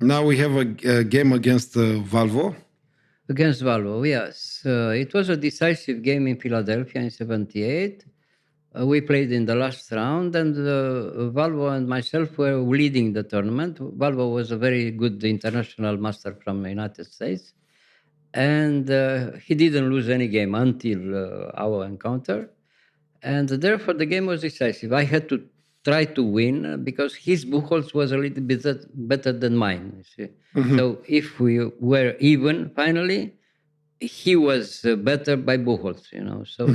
Now we have a game against Valvo. Against Valvo, yes. It was a decisive game in Philadelphia in 78. We played in the last round, and Valvo and myself were leading the tournament. Valvo was a very good international master from the United States, and he didn't lose any game until our encounter. And therefore, the game was decisive. I had to try to win because his Buchholz was a little bit better than mine. You see. So if we were even, finally, he was better by Buchholz, So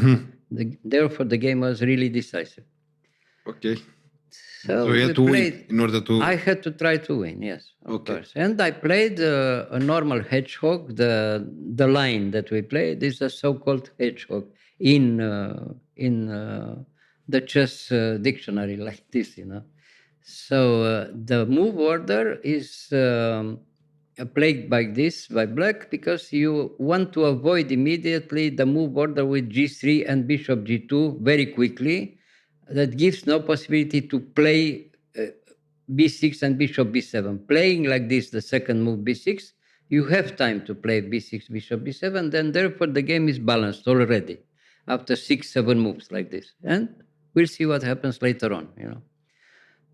therefore, the game was really decisive. Okay. So you we had to played. win in order to. I had to try to win, yes, of course. And I played a normal hedgehog. The line that we played is a so-called hedgehog in the chess dictionary, like this, So the move order is played by this by black because you want to avoid immediately the move order with g3 and bishop g2 very quickly. That gives no possibility to play b6 and bishop b7. Playing like this, the second move b6, you have time to play b6, bishop b7, then therefore the game is balanced already after 6-7 moves like this. And we'll see what happens later on,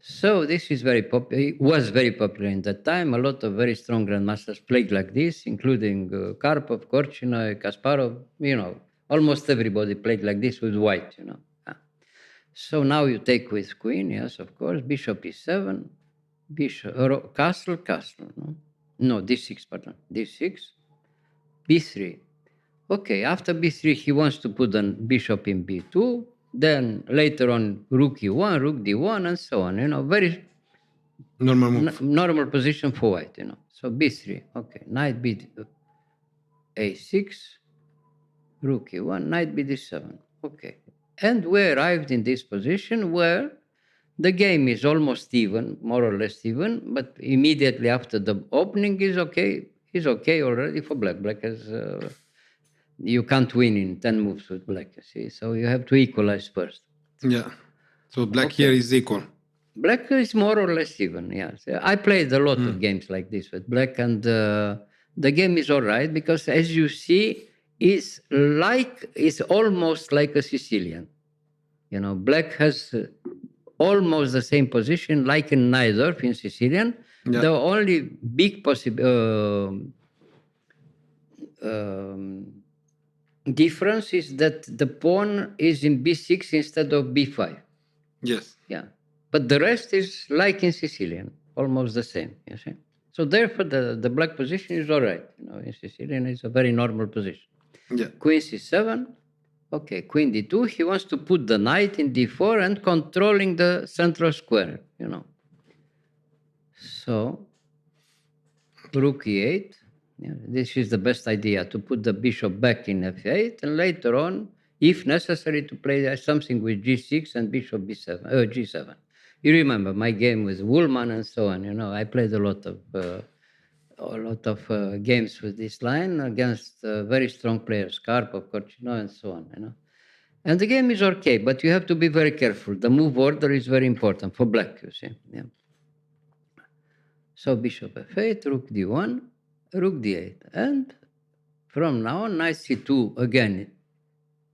So this is very popular. It was very popular in that time. A lot of very strong grandmasters played like this, including Karpov, Korchinoi, Kasparov. Almost everybody played like this with white. So now you take with queen, yes, of course. Bishop e7, bishop castle, no, d6, pardon, d6, b3. Okay, after b3, he wants to put the bishop in b2. Then later on, rook e1, rook d1, and so on. Very normal move. Normal position for white. So b3. Okay, knight a6, rook e1, knight bd7. Okay, and we arrived in this position where the game is almost even, more or less even, but immediately after the opening is okay already for black. Black has you can't win in 10 moves with black, you see. So you have to equalize first. Yeah. So black here is equal. Black is more or less even, yes. I played a lot of games like this with black, and the game is all right because, as you see, it's almost like a Sicilian. Black has almost the same position like in Najdorf in Sicilian. Yeah. The only big difference is that the pawn is in b6 instead of b5. Yes. Yeah. But the rest is like in Sicilian, almost the same, you see. So therefore, the black position is all right. In Sicilian, it's a very normal position. Yeah. Queen c7. Okay, queen d2. He wants to put the knight in d4 and controlling the central square, So, rook e8. Yeah, this is the best idea, to put the bishop back in f8, and later on, if necessary, to play something with g6 and bishop g7. You remember my game with Woolman and so on. I played a lot of games with this line against very strong players, Karpov, Korchinoi, and so on. And the game is okay, but you have to be very careful. The move order is very important for black, you see. Yeah. So bishop f8, rook d1, rook d8. And from now on, knight c2 again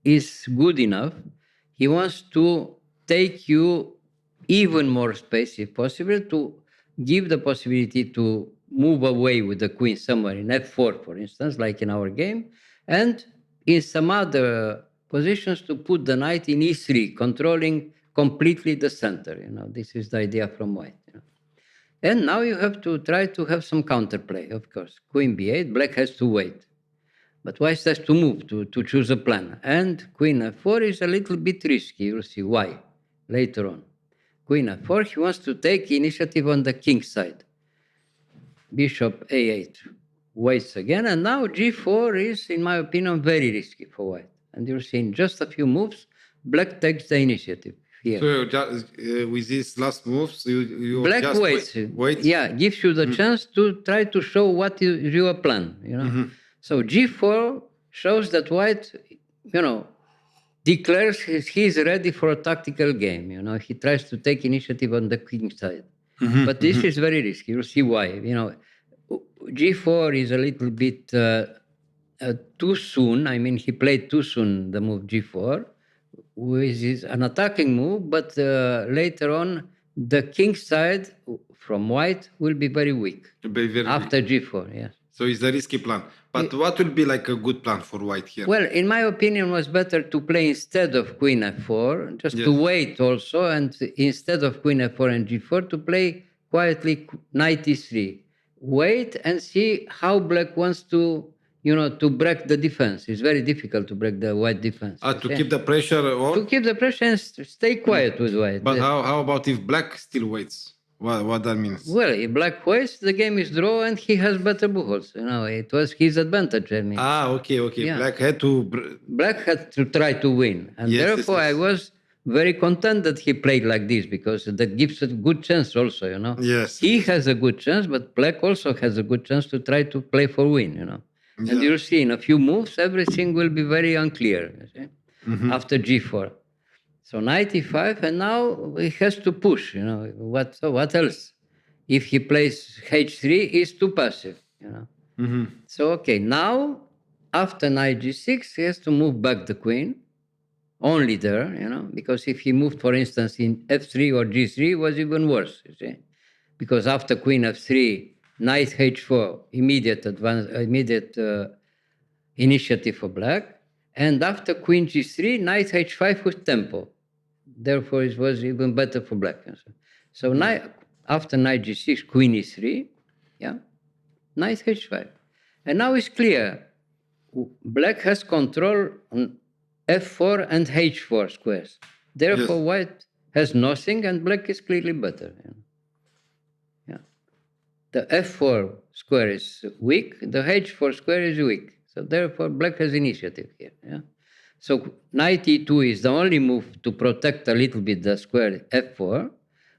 is good enough. He wants to take you even more space, if possible, to give the possibility to move away with the queen somewhere in f4, for instance, like in our game, and in some other positions to put the knight in e3, controlling completely the center. This is the idea from white. And now you have to try to have some counterplay, of course. Queen b8, black has to wait. But white has to move to choose a plan. And queen f4 is a little bit risky. You'll see why later on. Queen f4, he wants to take initiative on the king side. Bishop a8 waits again. And now g4 is, in my opinion, very risky for white. And you'll see in just a few moves, black takes the initiative. Here. So just, with these last moves, you black just wait. Yeah, gives you the chance to try to show what is your plan. So g4 shows that white, declares he's ready for a tactical game. He tries to take initiative on the king side. But this is very risky. You'll see why. G4 is a little bit too soon. I mean, he played too soon the move G4, which is an attacking move, but later on, the king side from white will be very weak after G4, yes. So it's a risky plan. But what will be like a good plan for white here? Well, in my opinion, it was better to play instead of queen f4, just to wait also, and instead of queen f4 and g4, to play quietly knight e3. Wait and see how black wants to, to break the defense. It's very difficult to break the white defense. To keep the pressure on? To keep the pressure and stay quiet with white. But how about if black still waits? What that means? Well, if black waits, the game is draw and he has better bullets. It was his advantage. I mean. Okay. Yeah. Black had to try to win. And therefore, I was very content that he played like this, because that gives a good chance also, Yes. He has a good chance, but black also has a good chance to try to play for win, And you'll see in a few moves, everything will be very unclear, after g4. So knight e5, and now he has to push, what else? If he plays h3, he's too passive, So, okay, now, after knight g6, he has to move back the queen, only there, because if he moved, for instance, in f3 or g3, it was even worse, because after queen f3, knight h4, immediate initiative for black, and after queen g3, knight h5 with tempo. Therefore, it was even better for black. So after knight g6, queen e3, knight h5. And now it's clear. Black has control on f4 and h4 squares. Therefore, white has nothing, and black is clearly better. The f4 square is weak, the h4 square is weak. So therefore, black has initiative here. So knight e2 is the only move to protect a little bit the square f4.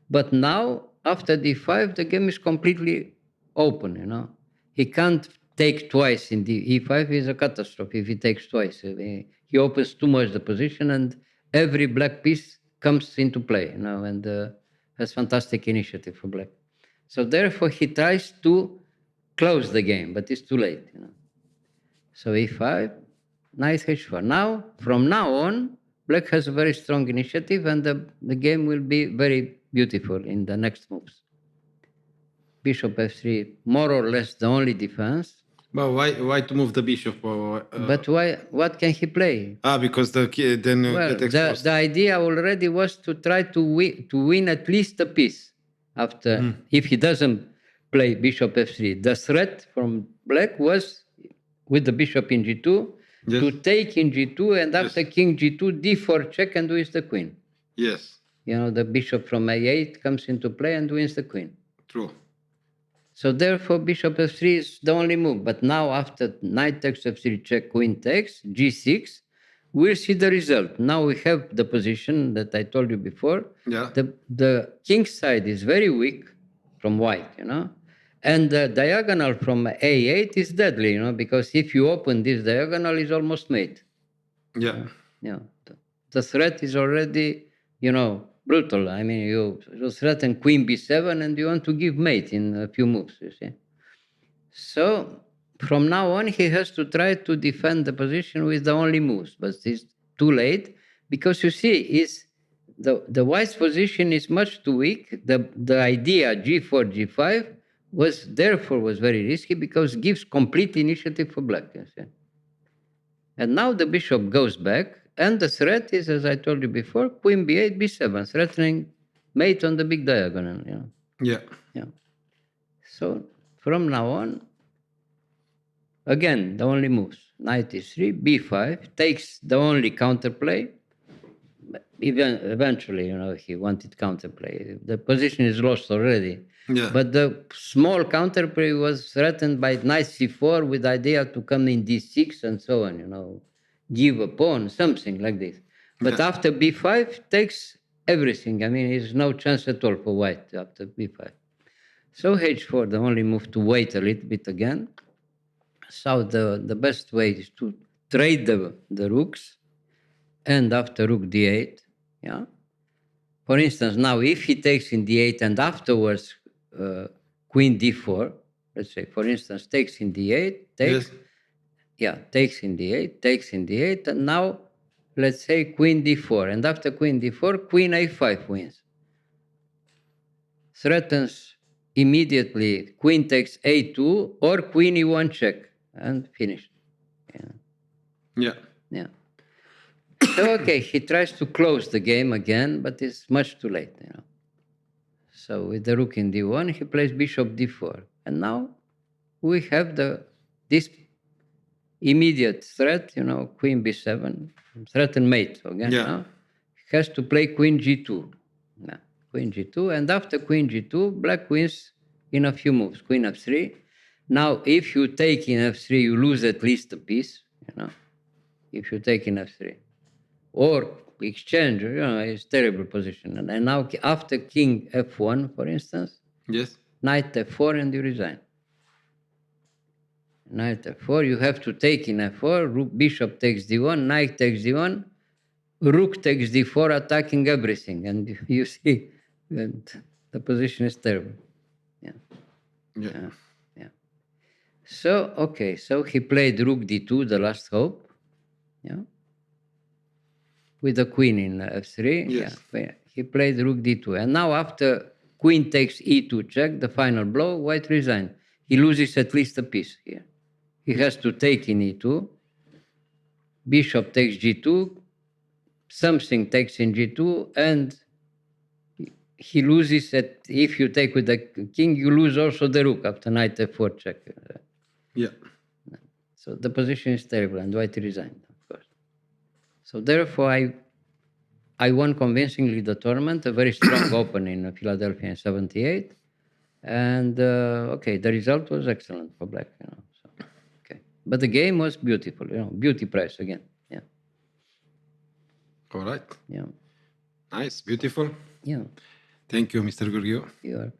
But now, after d5, the game is completely open, He can't take twice in the e5 is a catastrophe if he takes twice. He opens too much the position, and every black piece comes into play, and has fantastic initiative for black. So therefore, he tries to close the game, but it's too late, So e5, knight h4. Now, from now on, black has a very strong initiative, and the game will be very beautiful in the next moves. Bishop f3, more or less the only defense. But why to move the bishop? But why? What can he play? Because the idea already was to try to win at least a piece. After, if he doesn't play bishop f3, the threat from black was with the bishop in g2 to take in g2, and after king g2, d4 check and wins the queen. Yes. The bishop from a8 comes into play and wins the queen. True. So therefore, bishop f3 is the only move. But now, after knight takes f3 check, queen takes, g6, we'll see the result. Now we have the position that I told you before. Yeah. The king side is very weak from white, And the diagonal from a8 is deadly, because if you open this diagonal, it's almost mate. Yeah. The threat is already, brutal. I mean, you threaten queen b7 and you want to give mate in a few moves, you see. So from now on, he has to try to defend the position with the only moves, but it's too late, because you see, the white's position is much too weak. The idea g4, g5 was very risky, because it gives complete initiative for black. You see. And now the bishop goes back, and the threat is, as I told you before, queen b8, b7, threatening mate on the big diagonal. Yeah. So from now on, again, the only moves. Knight e3, b5, takes the only counterplay. Even eventually, he wanted counterplay. The position is lost already. Yeah. But the small counterplay was threatened by knight c4 with the idea to come in d6 and so on, give a pawn, something like this. But after b5, takes everything. I mean, there's no chance at all for white after b5. So h4, the only move to wait a little bit again. So the best way is to trade the rooks, and after rook d8, for instance, now if he takes in d8 and afterwards queen d4, let's say, for instance, takes in d8, takes, Yes. takes in d8, takes in d8, and now let's say queen d4, and after queen d4, queen a5 wins. Threatens immediately queen takes a2 or queen e1 check, and finished. Yeah. Yeah. So, okay, he tries to close the game again, but it's much too late, So with the rook in d1, he plays bishop d4. And now we have this immediate threat, queen b7, threatened mate again. Yeah. He has to play queen g2. Yeah, queen g2. And after queen g2, black wins in a few moves. Queen f3. Now, if you take in f3, you lose at least a piece, if you take in f3. Or exchange, it's terrible position. And now after king f1, for instance, Yes. knight f4 and you resign. Knight f4, you have to take in f4, bishop takes d1, knight takes d1, rook takes d4, attacking everything. And you see that the position is terrible. Yeah. So, okay, so he played rook d2, the last hope. Yeah. With the queen in f3. Yes. Yeah. He played rook d2. And now after queen takes e2 check, the final blow, white resigned. He loses at least a piece here. He has to take in e2. Bishop takes g2. Something takes in g2. And he loses if you take with the king, you lose also the rook after knight f4 check. Yeah. So the position is terrible and white resigned, of course. So therefore, I won convincingly the tournament, a very strong open in Philadelphia in 78. And, okay, the result was excellent for black, So, okay. But the game was beautiful, beauty prize again. Yeah. All right. Yeah. Nice. Beautiful. Yeah. Thank you, Mr. Gheorghiu. You're